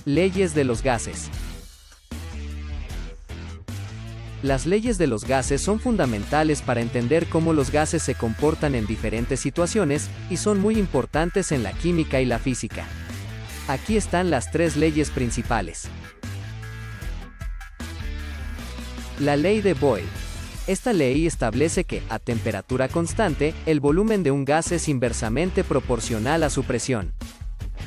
Leyes de los gases. Las leyes de los gases son fundamentales para entender cómo los gases se comportan en diferentes situaciones, y son muy importantes en la química y la física. Aquí están las tres leyes principales. La ley de Boyle. Esta ley establece que, a temperatura constante, el volumen de un gas es inversamente proporcional a su presión.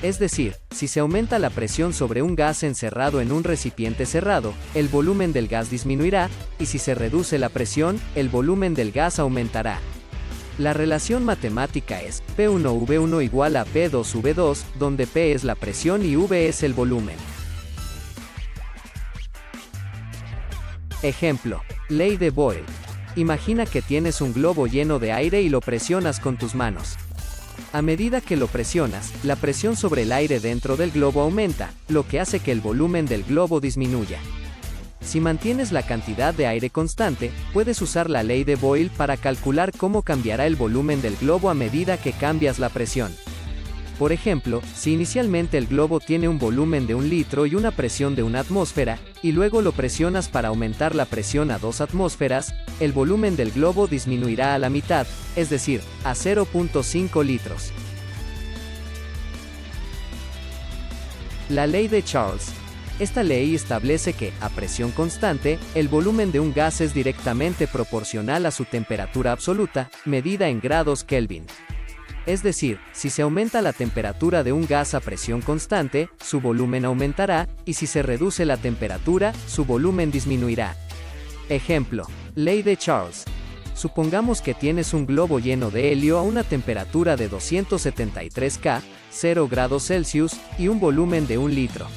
Es decir, si se aumenta la presión sobre un gas encerrado en un recipiente cerrado, el volumen del gas disminuirá, y si se reduce la presión, el volumen del gas aumentará. La relación matemática es P1V1 igual a P2V2, donde P es la presión y V es el volumen. Ejemplo. Ley de Boyle. Imagina que tienes un globo lleno de aire y lo presionas con tus manos. A medida que lo presionas, la presión sobre el aire dentro del globo aumenta, lo que hace que el volumen del globo disminuya. Si mantienes la cantidad de aire constante, puedes usar la ley de Boyle para calcular cómo cambiará el volumen del globo a medida que cambias la presión. Por ejemplo, si inicialmente el globo tiene un volumen de 1 litro y una presión de 1 atmósfera, y luego lo presionas para aumentar la presión a 2 atmósferas, el volumen del globo disminuirá a la mitad, es decir, a 0.5 litros. La ley de Charles. Esta ley establece que, a presión constante, el volumen de un gas es directamente proporcional a su temperatura absoluta, medida en grados Kelvin. Es decir, si se aumenta la temperatura de un gas a presión constante, su volumen aumentará, y si se reduce la temperatura, su volumen disminuirá. Ejemplo. Ley de Charles. Supongamos que tienes un globo lleno de helio a una temperatura de 273 K, 0 grados Celsius, y un volumen de 1 litro.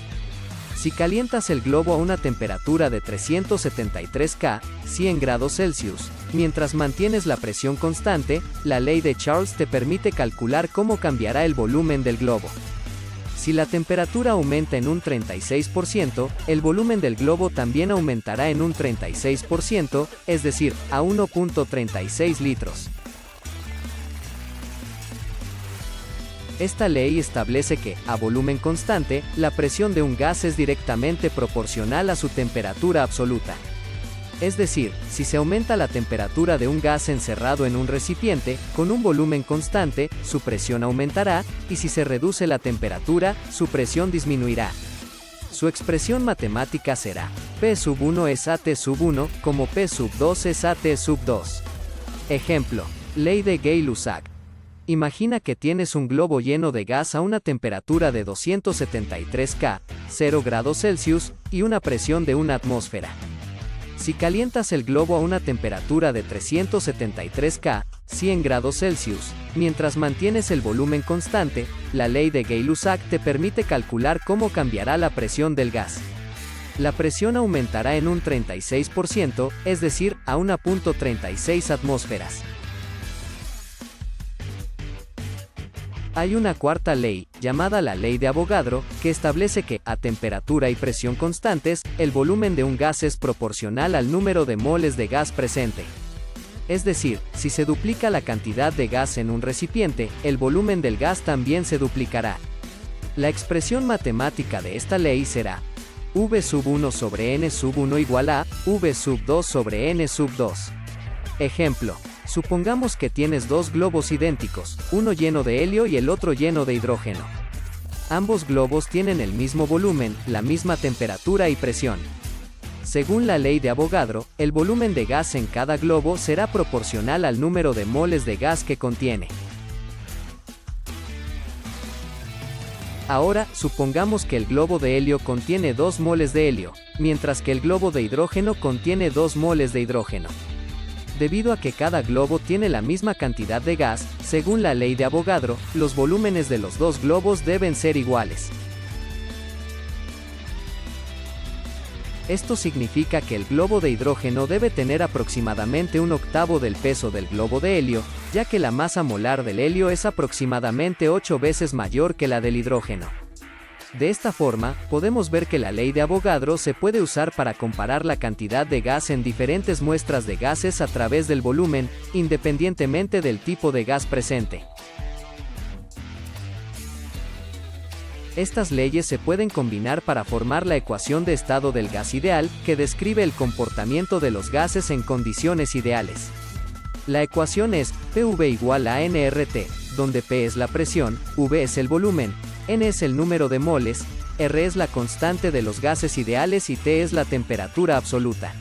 Si calientas el globo a una temperatura de 373 K, 100 grados Celsius, mientras mantienes la presión constante, la ley de Charles te permite calcular cómo cambiará el volumen del globo. Si la temperatura aumenta en un 36%, el volumen del globo también aumentará en un 36%, es decir, a 1.36 litros. Esta ley establece que, a volumen constante, la presión de un gas es directamente proporcional a su temperatura absoluta. Es decir, si se aumenta la temperatura de un gas encerrado en un recipiente, con un volumen constante, su presión aumentará, y si se reduce la temperatura, su presión disminuirá. Su expresión matemática será P1 es AT1, como P2 es AT2. Ejemplo. Ley de Gay-Lussac. Imagina que tienes un globo lleno de gas a una temperatura de 273 K, 0 grados Celsius, y una presión de 1 atmósfera. Si calientas el globo a una temperatura de 373 K, 100 grados Celsius, mientras mantienes el volumen constante, la ley de Gay-Lussac te permite calcular cómo cambiará la presión del gas. La presión aumentará en un 36%, es decir, a 1.36 atmósferas. Hay una cuarta ley, llamada la ley de Avogadro, que establece que, a temperatura y presión constantes, el volumen de un gas es proporcional al número de moles de gas presente. Es decir, si se duplica la cantidad de gas en un recipiente, el volumen del gas también se duplicará. La expresión matemática de esta ley será V1 sobre N1 igual a V2 sobre N2. Ejemplo. Supongamos que tienes dos globos idénticos, uno lleno de helio y el otro lleno de hidrógeno. Ambos globos tienen el mismo volumen, la misma temperatura y presión. Según la ley de Avogadro, el volumen de gas en cada globo será proporcional al número de moles de gas que contiene. Ahora, supongamos que el globo de helio contiene 2 moles de helio, mientras que el globo de hidrógeno contiene 2 moles de hidrógeno. Debido a que cada globo tiene la misma cantidad de gas, según la ley de Avogadro, los volúmenes de los dos globos deben ser iguales. Esto significa que el globo de hidrógeno debe tener aproximadamente 1/8 del peso del globo de helio, ya que la masa molar del helio es aproximadamente 8 veces mayor que la del hidrógeno. De esta forma, podemos ver que la ley de Avogadro se puede usar para comparar la cantidad de gas en diferentes muestras de gases a través del volumen, independientemente del tipo de gas presente. Estas leyes se pueden combinar para formar la ecuación de estado del gas ideal, que describe el comportamiento de los gases en condiciones ideales. La ecuación es PV igual a nRT, donde P es la presión, V es el volumen, N es el número de moles, R es la constante de los gases ideales y T es la temperatura absoluta.